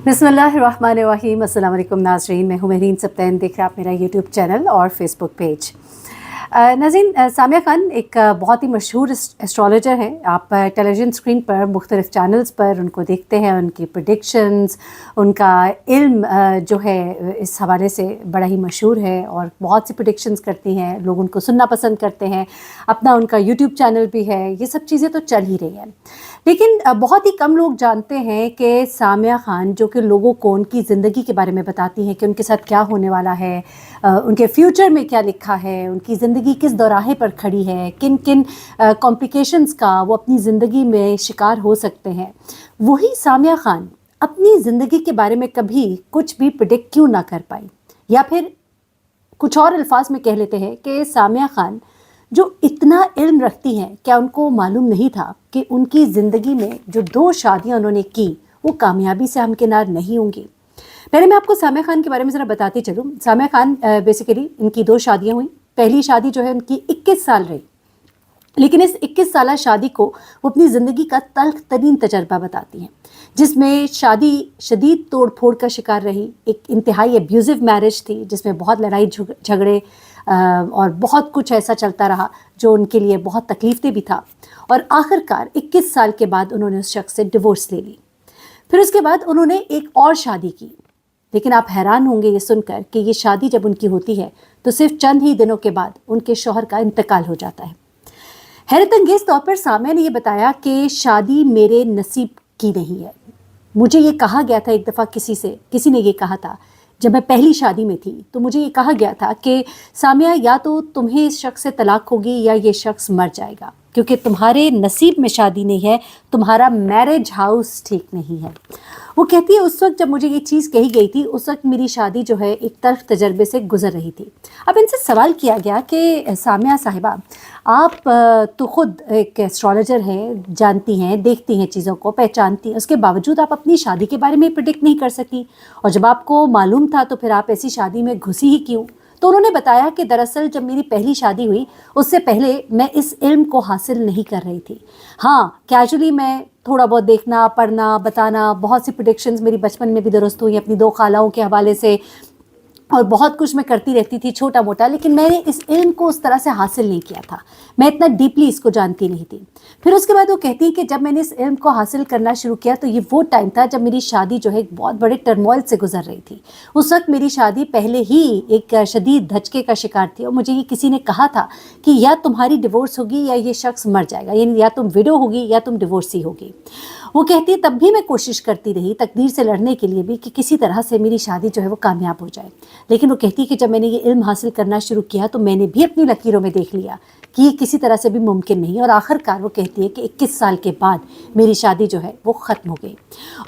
बिस्मिल्लाहिर्रहमानिर्रहीम। अस्सलाम वालेकुम नाज़रीन, मैं हूँ महरीन सब्तैन। देख रहे हैं आप मेरा यूट्यूब चैनल और फेसबुक पेज। नाज़रीन, सामिया खान एक बहुत ही मशहूर एस्ट्रोलॉजर हैं। आप टेलीविज़न स्क्रीन पर मुख्तलिफ़ चैनल्स पर उनको देखते हैं, उनकी प्रेडिक्शंस, उनका इल्म जो है इस हवाले से बड़ा ही मशहूर है और बहुत सी प्रेडिक्शंस करती हैं। लोग उनको सुनना पसंद करते हैं। अपना उनका यूट्यूब चैनल भी है। ये सब चीज़ें तो चल ही रही हैं, लेकिन बहुत ही कम लोग जानते हैं कि सामिया खान जो कि लोगों को उनकी ज़िंदगी के बारे में बताती हैं कि उनके साथ क्या होने वाला है, उनके फ्यूचर में क्या लिखा है, उनकी ज़िंदगी किस दौराहे पर खड़ी है, किन किन कॉम्प्लिकेशंस का वो अपनी ज़िंदगी में शिकार हो सकते हैं। वही सामिया खान अपनी ज़िंदगी के बारे में कभी कुछ भी प्रिडिक्ट क्यों ना कर पाई, या फिर कुछ और अल्फाज में कह लेते हैं कि सामिया खान जो इतना इल्म रखती हैं, क्या उनको मालूम नहीं था कि उनकी ज़िंदगी में जो 2 शादियां उन्होंने की वो कामयाबी से हमकिनार नहीं होंगी। पहले मैं आपको सामिया खान के बारे में ज़रा बताती चलूँ। सामिया खान बेसिकली इनकी 2 शादियां हुई। पहली शादी जो है उनकी 21 साल रही, लेकिन इस 21 साला शादी को वो अपनी ज़िंदगी का तल्ख तरीन तजर्बा बताती हैं, जिसमें शादी शदीद तोड़ फोड़ का शिकार रही। एक इंतहाई एब्यूज़िव मैरिज थी जिसमें बहुत लड़ाई झगड़े और बहुत कुछ ऐसा चलता रहा जो उनके लिए बहुत तकलीफ़देह भी था। और आखिरकार 21 साल के बाद उन्होंने उस शख्स से डिवोर्स ले ली। फिर उसके बाद उन्होंने एक और शादी की, लेकिन आप हैरान होंगे ये सुनकर कि ये शादी जब उनकी होती है तो सिर्फ चंद ही दिनों के बाद उनके शौहर का इंतकाल हो जाता है। हैरत अंगेज़ तौर पर सामिया ने ये बताया कि शादी मेरे नसीब की नहीं है। मुझे ये कहा गया था एक दफ़ा किसी ने ये कहा था जब मैं पहली शादी में थी, तो मुझे ये कहा गया था कि सामिया या तो तुम्हें इस शख्स से तलाक होगी या ये शख्स मर जाएगा, क्योंकि तुम्हारे नसीब में शादी नहीं है, तुम्हारा मैरिज हाउस ठीक नहीं है। वो कहती है उस वक्त जब मुझे ये चीज़ कही गई थी, उस वक्त मेरी शादी जो है एक तल्ख तजर्बे से गुजर रही थी। अब इनसे सवाल किया गया कि सामिया साहिबा, आप तो ख़ुद एक एस्ट्रोलॉजर हैं, जानती हैं, देखती हैं, चीज़ों को पहचानती हैं, उसके बावजूद आप अपनी शादी के बारे में प्रिडिक्ट नहीं कर सकी, और जब आपको मालूम था तो फिर आप ऐसी शादी में घुसी ही क्यों? तो उन्होंने बताया कि दरअसल जब मेरी पहली शादी हुई उससे पहले मैं इस इल्म को हासिल नहीं कर रही थी। हाँ, कैजुअली मैं थोड़ा बहुत देखना, पढ़ना, बताना, बहुत सी प्रेडिक्शंस मेरी बचपन में भी दुरुस्त हुई अपनी 2 खालाओं के हवाले से, और बहुत कुछ मैं करती रहती थी छोटा मोटा, लेकिन मैंने इस इल्म को उस तरह से हासिल नहीं किया था। मैं इतना डीपली इसको जानती नहीं थी। फिर उसके बाद वो कहती है कि जब मैंने इस इल्म को हासिल करना शुरू किया तो ये वो टाइम था जब मेरी शादी जो है एक बहुत बड़े टर्मोइल से गुजर रही थी। उस वक्त मेरी शादी पहले ही एक शदीद धचके का शिकार थी, और मुझे ये किसी ने कहा था कि या तुम्हारी डिवोर्स होगी या ये शख्स मर जाएगा, यानी या तुम विडो होगी या तुम डिवोर्सी होगी। वो कहती है तब भी मैं कोशिश करती रही तकदीर से लड़ने के लिए भी कि किसी तरह से मेरी शादी जो है वो कामयाब हो जाए। लेकिन वो कहती है कि जब मैंने ये इल्म हासिल करना शुरू किया तो मैंने भी अपनी लकीरों में देख लिया कि ये किसी तरह से भी मुमकिन नहीं है, और आखिरकार वो कहती है कि 21 साल के बाद मेरी शादी जो है वो ख़त्म हो गई।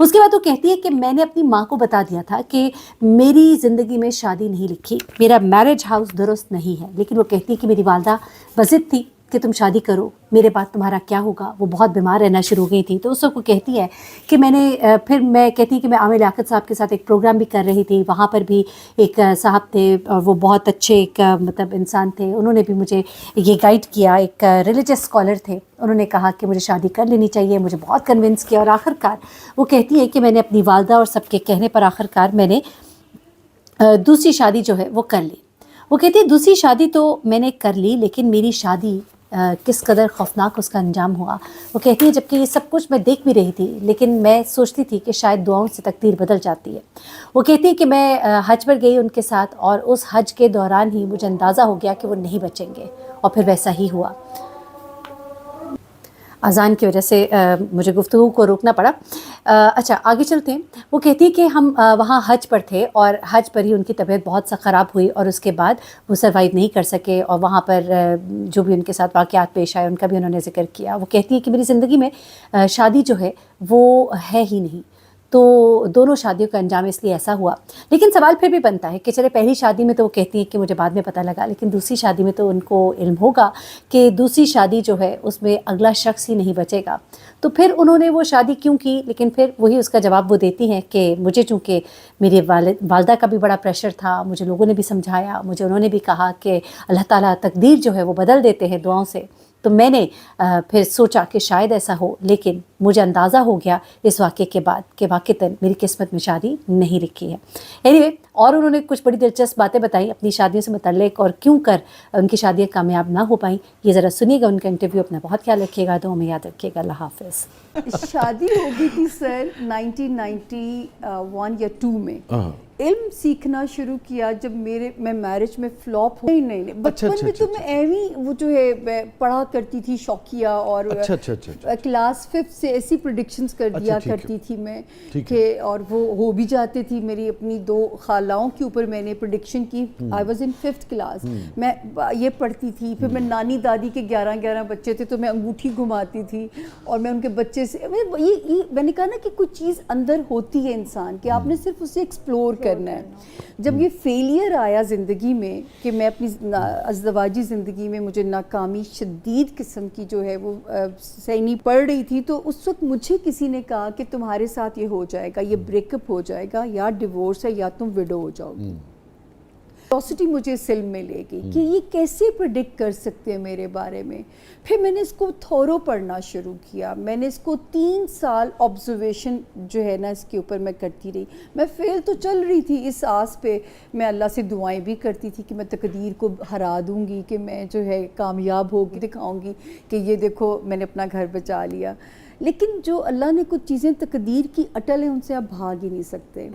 उसके बाद वो कहती है कि मैंने अपनी माँ को बता दिया था कि मेरी ज़िंदगी में शादी नहीं लिखी, मेरा मैरिज हाउस दुरुस्त नहीं है, लेकिन वो कहती है कि मेरी वालदा बज़िद थी कि तुम शादी करो, मेरे बाद तुम्हारा क्या होगा। वो बहुत बीमार रहना शुरू हो गई थी, तो उस वक्त वो कहती है कि फिर मैं कहती कि मैं आमिर लियाकत साहब के साथ एक प्रोग्राम भी कर रही थी, वहाँ पर भी एक साहब थे और वो बहुत अच्छे एक मतलब इंसान थे, उन्होंने भी मुझे ये गाइड किया, एक रिलीजियस स्कॉलर थे, उन्होंने कहा कि मुझे शादी कर लेनी चाहिए, मुझे बहुत कन्विंस किया, और आखिरकार वो कहती है कि मैंने अपनी वालदा और सबके कहने पर आखिरकार मैंने दूसरी शादी जो है वो कर ली। वो कहती है दूसरी शादी तो मैंने कर ली, लेकिन मेरी शादी किस कदर खौफनाक उसका अंजाम हुआ। वो कहती है जबकि ये सब कुछ मैं देख भी रही थी, लेकिन मैं सोचती थी कि शायद दुआओं से तकदीर बदल जाती है। वो कहती है कि मैं हज पर गई उनके साथ, और उस हज के दौरान ही मुझे अंदाज़ा हो गया कि वो नहीं बचेंगे, और फिर वैसा ही हुआ। अज़ान की वजह से मुझे गुफ्तगू को रोकना पड़ा। अच्छा, आगे चलते हैं। वो कहती है कि हम वहाँ हज पर थे, और हज पर ही उनकी तबीयत बहुत सा ख़राब हुई, और उसके बाद वो सर्वाइव नहीं कर सके, और वहाँ पर जो भी उनके साथ वाक़यात पेश आए उनका भी उन्होंने ज़िक्र किया। वो कहती है कि मेरी ज़िंदगी में शादी जो है वो है ही नहीं, तो दोनों शादियों का अंजाम इसलिए ऐसा हुआ। लेकिन सवाल फिर भी बनता है कि चले पहली शादी में तो वो कहती है कि मुझे बाद में पता लगा, लेकिन दूसरी शादी में तो उनको इल्म होगा कि दूसरी शादी जो है उसमें अगला शख्स ही नहीं बचेगा, तो फिर उन्होंने वो शादी क्यों की? लेकिन फिर वही उसका जवाब वो देती हैं कि मुझे चूँकि मेरे वालदा का भी बड़ा प्रेशर था, मुझे लोगों ने भी समझाया, मुझे उन्होंने भी कहा कि अल्लाह ताला तकदीर जो है वो बदल देते हैं दुआओं से, तो मैंने फिर सोचा कि शायद ऐसा हो, लेकिन مجھے اندازہ ہو گیا اس واقعے کے بعد کہ واقعتاً میری قسمت میں شادی نہیں لکھی ہے. اینی اور انہوں نے کچھ بڑی دلچسپ باتیں بتائیں اپنی شادیوں سے متعلق اور کیوں کر ان کی شادیاں کامیاب نہ ہو پائیں. یہ ذرا سنیے گا ان کا انٹرویو. اپنا بہت خیال رکھیے گا, دعاؤں میں یاد رکھیے گا. اللہ حافظ. شادی ہو گئی تھی سر 1991 یا 2 میں. علم سیکھنا شروع کیا جب میں میرج میں فلاپ ہو. نہیں بچپن میں تو میں ایویں وہ جو ہے پڑھا کرتی تھی شوقیہ, اور کلاس 5 سے ایسی پریڈکشنز کر دیا کرتی تھی میں کہ, اور وہ ہو بھی جاتے تھی. میری اپنی 2 خالاؤں کے اوپر میں نے پریڈکشن کی. I was in 5th class. میں یہ پڑھتی تھی. پھر میں نانی دادی کے 11 بچے تھے تو میں انگوٹھی گھماتی تھی اور میں ان کے بچے سے میں نے کہا نا کہ کچھ چیز اندر ہوتی ہے انسان کہ آپ نے صرف اسے ایکسپلور کرنا ہے. جب یہ فیلئر آیا زندگی میں کہ میں اپنی ازدواجی زندگی میں مجھے ناکامی شدید قسم کی جو ہے وہ سہنی پڑ رہی تھی, تو اس وقت مجھے کسی نے کہا کہ تمہارے ساتھ یہ ہو جائے گا, یہ بریک اپ ہو جائے گا, یا ڈیورس ہے یا تم وڈو ہو جاؤ گی. کیوریوسٹی مجھے اس علم میں لے گئی کہ یہ کیسے پریڈکٹ کر سکتے ہیں میرے بارے میں. پھر میں نے اس کو تھورو پڑھنا شروع کیا. میں نے اس کو 3 سال آبزرویشن جو ہے نا اس کے اوپر میں کرتی رہی. میں فیل تو چل رہی تھی اس آس پہ, میں اللہ سے دعائیں بھی کرتی تھی کہ میں تقدیر کو ہرا دوں گی, کہ میں جو ہے کامیاب ہو کے دکھاؤں گی کہ یہ دیکھو میں نے اپنا گھر بچا لیا. لیکن جو اللہ نے کچھ چیزیں تقدیر کی اٹل ہیں ان سے آپ بھاگ ہی نہیں سکتے.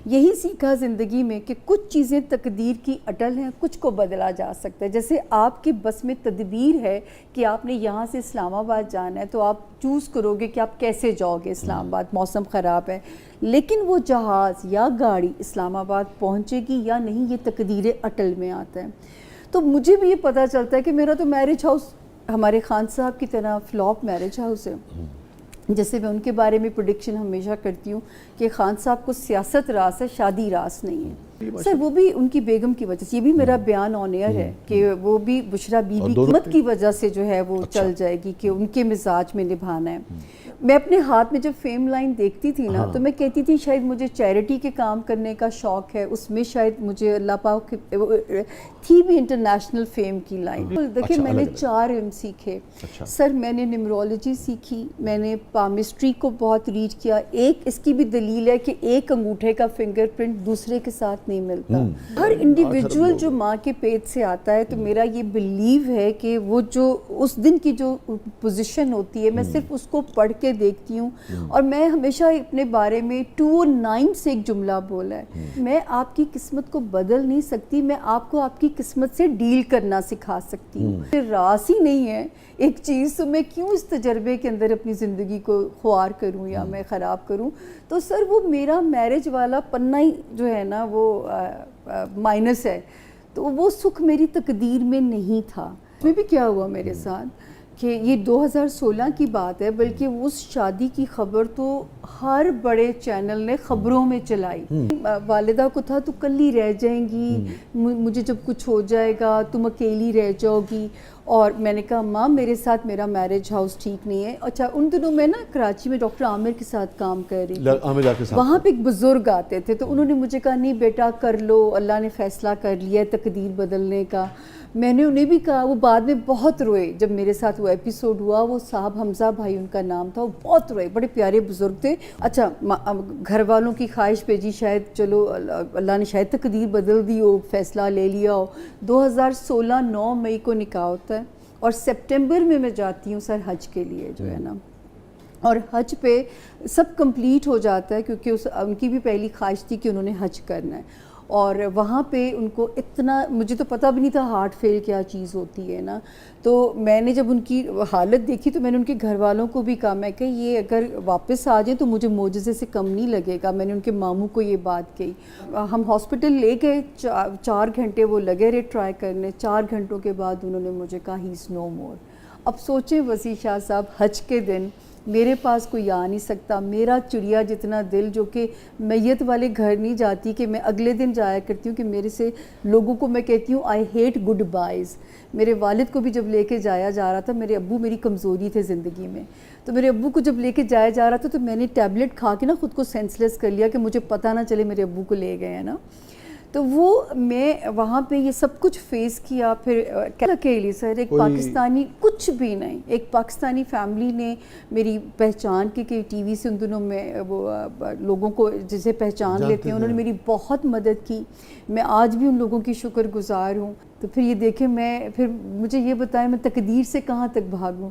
یہی سیکھا زندگی میں کہ کچھ چیزیں تقدیر کی اٹل ہیں, کچھ کو بدلا جا سکتا ہے. جیسے آپ کے بس میں تدبیر ہے کہ آپ نے یہاں سے اسلام آباد جانا ہے, تو آپ چوز کرو گے کہ آپ کیسے جاؤ گے اسلام آباد, موسم خراب ہے. لیکن وہ جہاز یا گاڑی اسلام آباد پہنچے گی یا نہیں, یہ تقدیر اٹل میں آتا ہے. تو مجھے بھی یہ پتہ چلتا ہے کہ میرا تو میرج ہاؤس ہمارے خان صاحب کی طرح فلاپ میرج ہاؤس ہے. جیسے میں ان کے بارے میں پریڈکشن ہمیشہ کرتی ہوں کہ خان صاحب کو سیاست راس ہے, شادی راس نہیں ہے. سر وہ بھی ان کی بیگم کی وجہ سے, یہ بھی میرا بیان آن ایئر ہے کہ وہ بھی بشرا بی بی قیمت کی وجہ سے جو ہے وہ چل جائے گی کہ ان کے مزاج میں نبھانا ہے. میں اپنے ہاتھ میں جب فیم لائن دیکھتی تھی نا تو میں کہتی تھی شاید مجھے چیریٹی کے کام کرنے کا شوق ہے, اس میں شاید مجھے اللہ پاک تھی بھی انٹرنیشنل فیم کی لائن. دیکھیں میں نے 4 علم سیکھے سر. میں نے نیمرولوجی سیکھی, میں نے پامسٹری کو بہت ریڈ کیا. ایک اس کی بھی دلیل ہے کہ ایک انگوٹھے کا فنگر پرنٹ دوسرے کے ساتھ نہیں ملتا. ہر انڈیویجول جو ماں کے پیٹ سے آتا ہے, تو میرا یہ بلیو ہے کہ وہ جو اس دن کی جو پوزیشن ہوتی ہے میں صرف اس کو پڑھ کے دیکھتی ہوں. اور میں ہمیشہ اپنے بارے میں 209 سے ایک جملہ بولا ہے, میں آپ کی قسمت کو بدل نہیں سکتی, میں آپ کو آپ کی قسمت سے ڈیل کرنا سکھا سکتی ہوں. راس ہی نہیں ہے ایک چیز, تو میں کیوں اس تجربے کے اندر اپنی زندگی کو خوار کروں یا میں خراب کروں. تو سر وہ میرا میرج والا پنہ ہی جو ہے نا وہ مائنس ہے. تو وہ سکھ میری تقدیر میں نہیں تھا. اس میں بھی کیا ہوا میرے ساتھ کہ یہ 2016 کی بات ہے, بلکہ اس شادی کی خبر تو ہر بڑے چینل نے خبروں میں چلائی. والدہ کو تھا تو کلی رہ جائیں گی, مجھے جب کچھ ہو جائے گا تم اکیلی رہ جاؤ گی. اور میں نے کہا ماں میرے ساتھ میرا میرج ہاؤس ٹھیک نہیں ہے. اچھا ان دنوں میں نا کراچی میں ڈاکٹر عامر کے ساتھ کام کر رہی تھی, وہاں پہ ایک بزرگ آتے تھے, تو انہوں نے مجھے کہا نہیں بیٹا کر لو, اللہ نے فیصلہ کر لیا ہے تقدیر بدلنے کا. میں نے انہیں بھی کہا, وہ بعد میں بہت روئے جب میرے ساتھ وہ ایپیسوڈ ہوا. وہ صاحب حمزہ بھائی ان کا نام تھا, وہ بہت روئے, بڑے پیارے بزرگ تھے. اچھا گھر والوں کی خواہش پہ جی شاید چلو اللہ نے شاید تقدیر بدل دی ہو, فیصلہ لے لیا ہو. 2016 9 مئی کو نکاح ہوتا ہے اور سپٹمبر میں میں جاتی ہوں سر حج کے لیے جو ہے نا. اور حج پہ سب کمپلیٹ ہو جاتا ہے کیونکہ ان کی بھی پہلی خواہش تھی کہ انہوں نے حج کرنا ہے. اور وہاں پہ ان کو اتنا, مجھے تو پتہ بھی نہیں تھا ہارٹ فیل کیا چیز ہوتی ہے نا. تو میں نے جب ان کی حالت دیکھی تو میں نے ان کے گھر والوں کو بھی کہا, میں کہ یہ اگر واپس آ جائیں تو مجھے معجزے سے کم نہیں لگے گا. میں نے ان کے ماموں کو یہ بات کہی. ہم ہاسپٹل لے گئے, 4 گھنٹے وہ لگے رہے ٹرائی کرنے. 4 گھنٹوں کے بعد انہوں نے مجھے کہا ہی از نو مور. اب سوچیں وسیع شاہ صاحب, حج کے دن میرے پاس کوئی آ نہیں سکتا, میرا چڑیا جتنا دل جو کہ میت والے گھر نہیں جاتی کہ میں اگلے دن جایا کرتی ہوں کہ میرے سے لوگوں کو میں کہتی ہوں آئی ہیٹ گڈ بائز. میرے والد کو بھی جب لے کے جایا جا رہا تھا, میرے ابو میری کمزوری تھے زندگی میں, تو میرے ابو کو جب لے کے جایا جا رہا تھا تو میں نے ٹیبلٹ کھا کے نا خود کو سینس لیس کر لیا کہ مجھے پتہ نہ چلے میرے ابو کو لے گئے ہیں نا. تو وہ میں وہاں پہ یہ سب کچھ فیس کیا. پھر اکیلی سر ایک پاکستانی کچھ بھی نہیں, ایک پاکستانی فیملی نے میری پہچان کی کہ ٹی وی سے ان دنوں میں وہ لوگوں کو جسے پہچان لیتے ہیں, انہوں نے میری بہت مدد کی. میں آج بھی ان لوگوں کی شکر گزار ہوں. تو پھر یہ دیکھیں میں پھر مجھے یہ بتائیں میں تقدیر سے کہاں تک بھاگوں.